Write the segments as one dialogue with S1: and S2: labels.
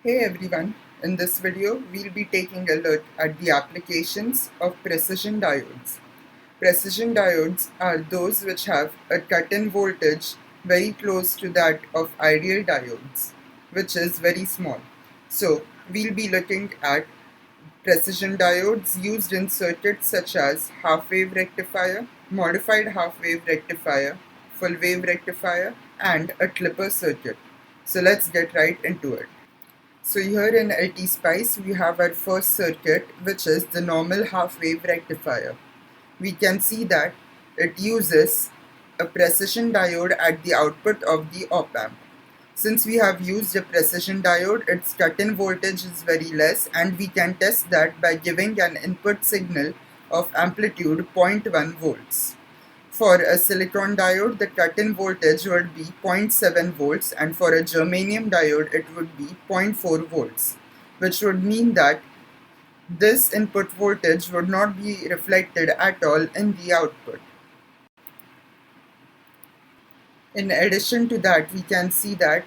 S1: Hey everyone, in this video we'll be taking a look at the applications of precision diodes. Precision diodes are those which have a cut-in voltage very close to that of ideal diodes, which is very small. So we'll be looking at precision diodes used in circuits such as half wave rectifier, modified half wave rectifier, full wave rectifier, and a clipper circuit. So let's get right into it. So here in LTspice we have our first circuit, which is the normal half wave rectifier. We can see that it uses a precision diode at the output of the op-amp. Since we have used a precision diode, its cut-in voltage is very less, and we can test that by giving an input signal of amplitude 0.1 volts. For a silicon diode, the cut-in voltage would be 0.7 volts, and for a germanium diode it would be 0.4 volts, which would mean that this input voltage would not be reflected at all in the output. In addition to that, we can see that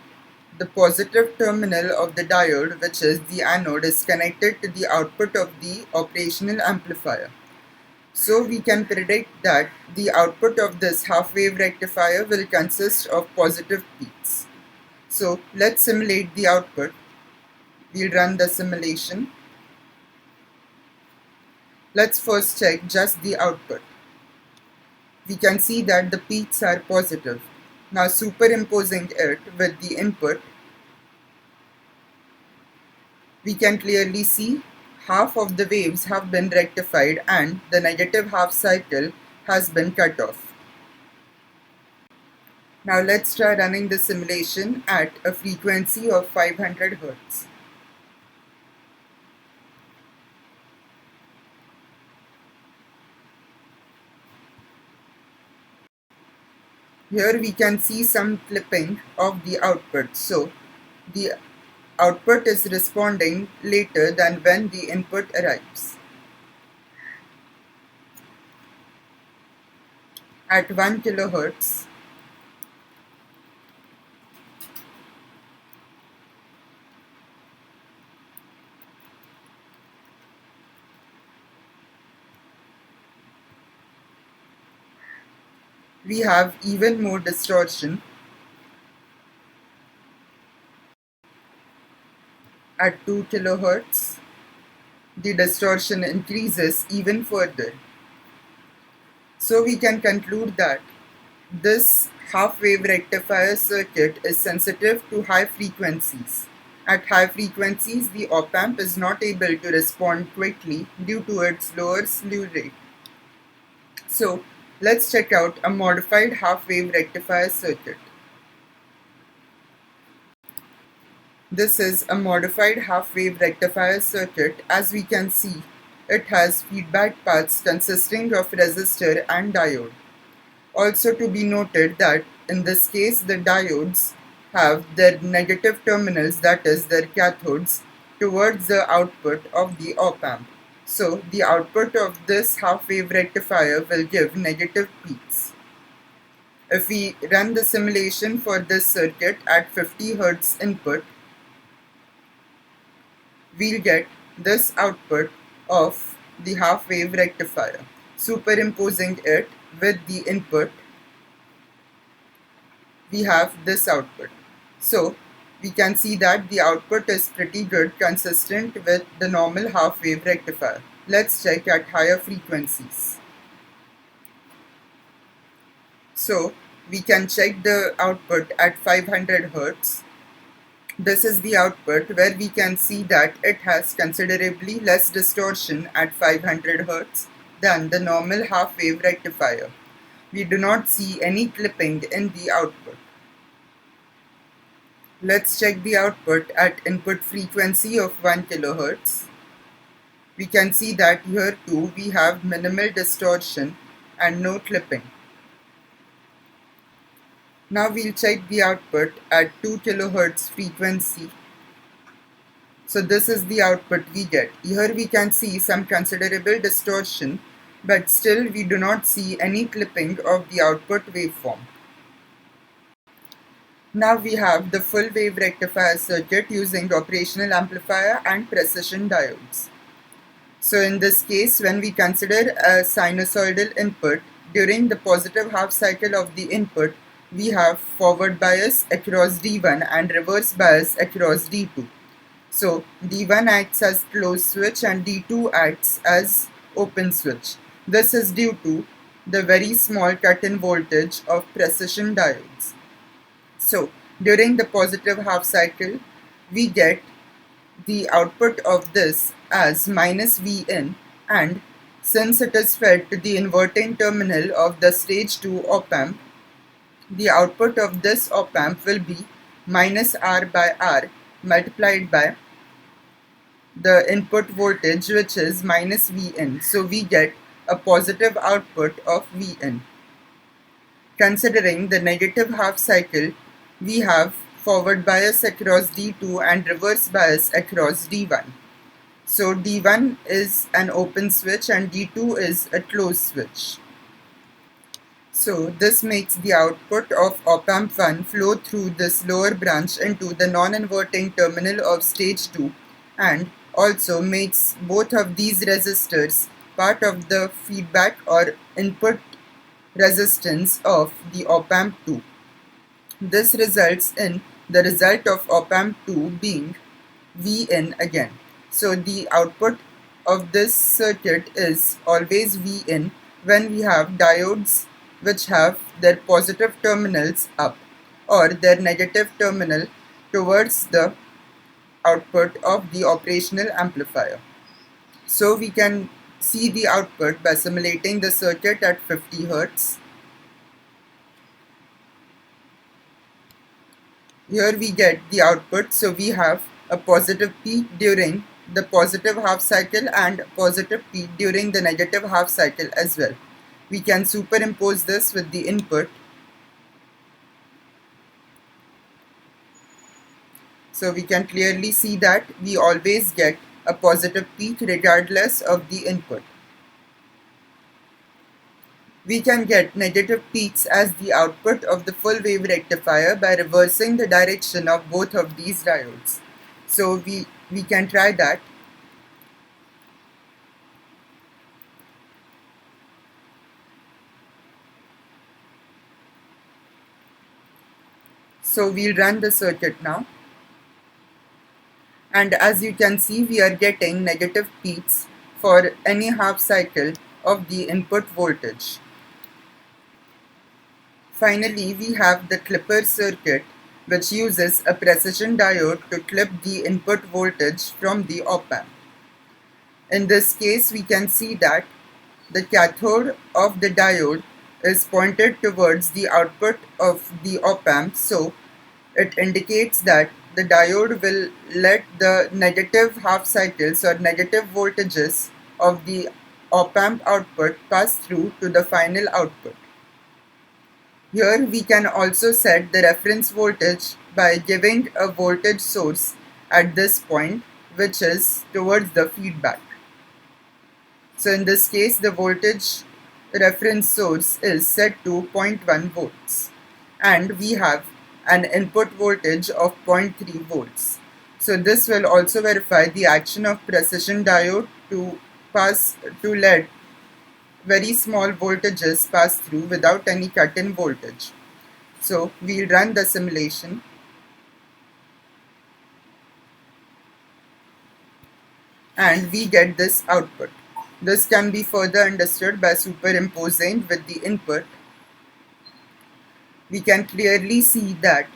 S1: the positive terminal of the diode, which is the anode, is connected to the output of the operational amplifier. So we can predict that the output of this half-wave rectifier will consist of positive peaks. So let's simulate the output. We'll run the simulation. Let's first check just the output. We can see that the peaks are positive. Now superimposing it with the input, we can clearly see half of the waves have been rectified and the negative half cycle has been cut off. Now let's try running the simulation at a frequency of 500 Hz. Here we can see some clipping of the output. So the output is responding later than when the input arrives. At 1 kHz, we have even more distortion. At 2 kHz, the distortion increases even further. So we can conclude that this half-wave rectifier circuit is sensitive to high frequencies. At high frequencies, the op-amp is not able to respond quickly due to its lower slew rate. So let's check out a modified half-wave rectifier circuit. This is a modified half-wave rectifier circuit. As we can see, it has feedback paths consisting of resistor and diode. Also to be noted that in this case the diodes have their negative terminals, that is their cathodes, towards the output of the op-amp. So the output of this half-wave rectifier will give negative peaks. If we run the simulation for this circuit at 50 Hz input, we'll get this output of the half-wave rectifier. Superimposing it with the input, we have this output. So we can see that the output is pretty good, consistent with the normal half-wave rectifier. Let's check at higher frequencies. So we can check the output at 500 Hz. This is the output where we can see that it has considerably less distortion at 500 Hz than the normal half-wave rectifier. We do not see any clipping in the output. Let's check the output at input frequency of 1 kHz. We can see that here too we have minimal distortion and no clipping. Now we'll check the output at 2 kHz frequency. So this is the output we get. Here we can see some considerable distortion, but still we do not see any clipping of the output waveform. Now we have the full wave rectifier circuit using operational amplifier and precision diodes. So in this case, when we consider a sinusoidal input, during the positive half cycle of the input, we have forward bias across D1 and reverse bias across D2. So D1 acts as closed switch and D2 acts as open switch. This is due to the very small cut-in voltage of precision diodes. So during the positive half cycle, we get the output of this as minus Vin, and since it is fed to the inverting terminal of the stage 2 op amp, the output of this op amp will be minus R by R multiplied by the input voltage, which is minus Vin. So we get a positive output of Vin. Considering the negative half cycle, we have forward bias across D2 and reverse bias across D1. So D1 is an open switch and D2 is a closed switch. So this makes the output of op amp 1 flow through this lower branch into the non-inverting terminal of stage 2, and also makes both of these resistors part of the feedback or input resistance of the op amp 2. This results in the result of op amp 2 being Vin again. So the output of this circuit is always Vin when we have diodes which have their positive terminals up or their negative terminal towards the output of the operational amplifier. So we can see the output by simulating the circuit at 50 Hz. Here we get the output, so we have a positive peak during the positive half cycle and positive peak during the negative half cycle as well. We can superimpose this with the input. So we can clearly see that we always get a positive peak regardless of the input. We can get negative peaks as the output of the full wave rectifier by reversing the direction of both of these diodes. So we can try that. So we'll run the circuit now. And as you can see, we are getting negative peaks for any half cycle of the input voltage. Finally, we have the clipper circuit, which uses a precision diode to clip the input voltage from the op amp. In this case, we can see that the cathode of the diode is pointed towards the output of the op amp, so it indicates that the diode will let the negative half cycles or negative voltages of the op amp output pass through to the final output. Here we can also set the reference voltage by giving a voltage source at this point, which is towards the feedback. So in this case, the voltage reference source is set to 0.1 volts, and we have an input voltage of 0.3 volts. So this will also verify the action of precision diode to let very small voltages pass through without any cut-in voltage. So we'll run the simulation. And we get this output. This can be further understood by superimposing with the input. We can clearly see that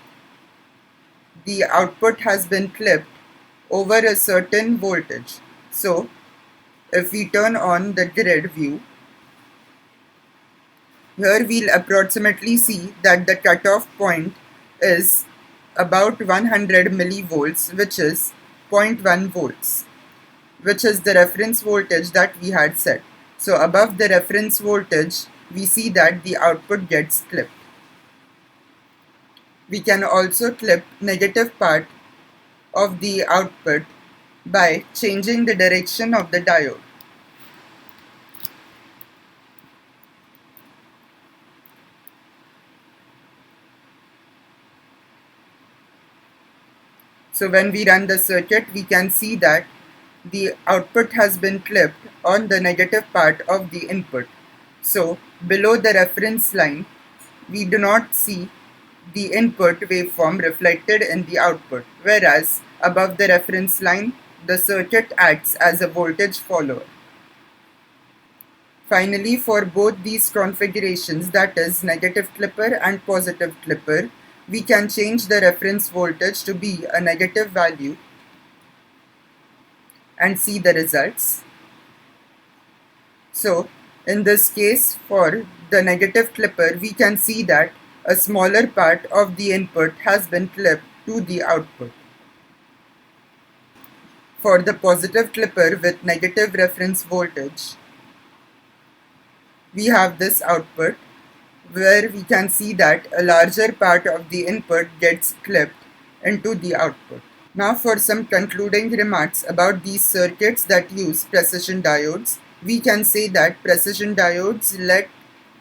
S1: the output has been clipped over a certain voltage. So if we turn on the grid view, here we'll approximately see that the cutoff point is about 100 millivolts, which is 0.1 volts, which is the reference voltage that we had set. So above the reference voltage, we see that the output gets clipped. We can also clip negative part of the output by changing the direction of the diode. So when we run the circuit, we can see that the output has been clipped on the negative part of the input. So below the reference line, we do not see the input waveform reflected in the output, whereas above the reference line, the circuit acts as a voltage follower. Finally, for both these configurations, that is negative clipper and positive clipper, we can change the reference voltage to be a negative value and see the results. So, in this case, for the negative clipper, we can see that a smaller part of the input has been clipped to the output. For the positive clipper with negative reference voltage, we have this output where we can see that a larger part of the input gets clipped into the output. Now for some concluding remarks about these circuits that use precision diodes, we can say that precision diodes let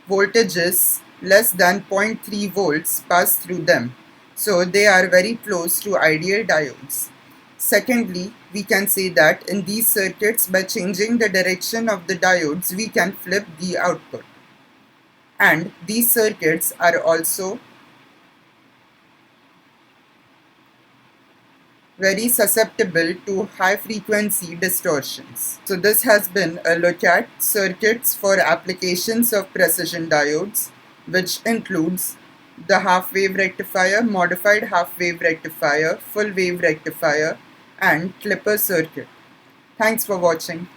S1: voltages less than zero point 0.3 volts pass through them, so they are very close to ideal diodes. Secondly, we can say that in these circuits, by changing the direction of the diodes, we can flip the output. And these circuits are also very susceptible to high frequency distortions. So this has been a look at circuits for applications of precision diodes, which includes the half wave rectifier, modified half wave rectifier, full wave rectifier, and clipper circuit. Thanks for watching.